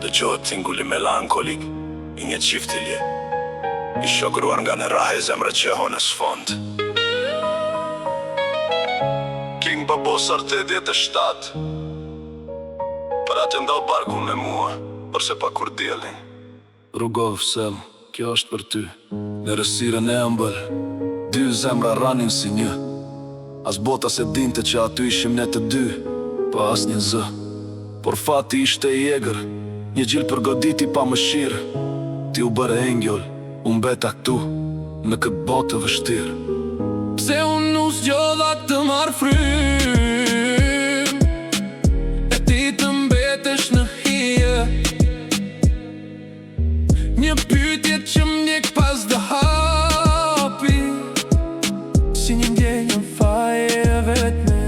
Dëgjohet tingulli melankolik I një çiftilje I shokruar nga në rahe zemrë që honës fond. King babosar 87 Për atë ndau barku me mua Përse pa kur djelin Rrugov sel, kjo është për ty Në rësirën e ëmbël Dy zemra ranin si një As bota se dinte që aty ishim ne të dy Pa as një zë Por fati ishte I egër Një gjilë përgoditi pa mëshirë Ti u bërë engjol Unë beta këtu Në këtë botë të vështirë Pse unë nuk zgjodha të marrë frym E ti të mbetesh në hije Një pyetje që m'njek pas dhe hapi Si një ndjenjë faje e vetme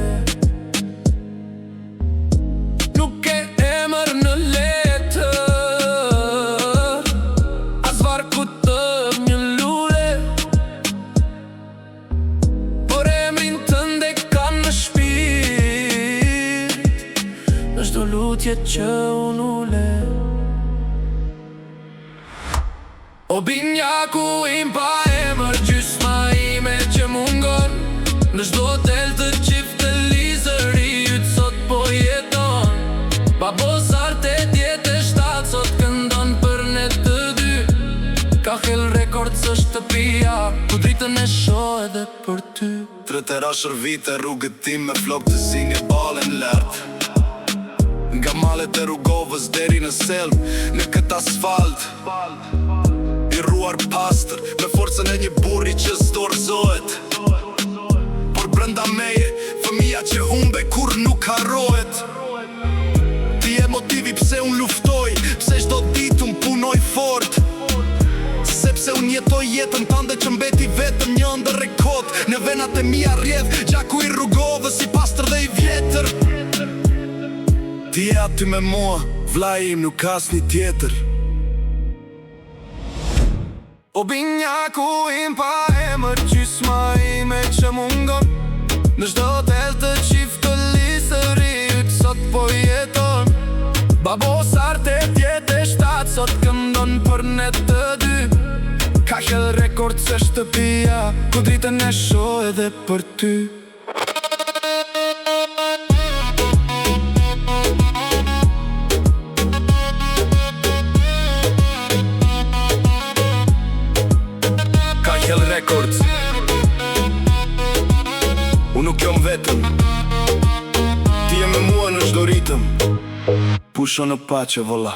Nuk e emër në letër As varku të një lule Por emrin tënde ka në shpirt Në çdo lutje që unë ule O binjaku im pa emër gjysma ime që mungon Në çdo hotel të qifte lizëri yt sot po jeton Babosar 87 sot këndon për ne të dy Ka hell rekord së shtëpia Ku dritën e shoh edhe për ty 30 vite rrugët tim me flok të zinge balen lart Nga malet e rrugovës deri në selm Në këtë asfalt I ruar pastër Me forcën e një burri që s'dorëzohet Por brenda meje Fëmia që humbe kur nuk harrohet Ti e motivi pse unë luftoj Pse çdo ditë unë punoj fort Sepse unë jetoj jetën tande që mbeti vetëm një ndër e kot Në venat e mia rjedh Gjaku I rrugovës I pastër dhe I vjetër Ti e aty me mua Vllai im nuk as një tjetër O binjaku im pa emër gjysma ime që mungon Në çdo hotel të qiftë lisëri yt sot po jeton Babosar 87 sot këndon për ne të dy Ka hell rekord se shtëpia Ku dritën e shoh edhe për ty Hell Records Unë nuk jom vetëm Ti e me mua në çdo ritëm Pusho në pace volla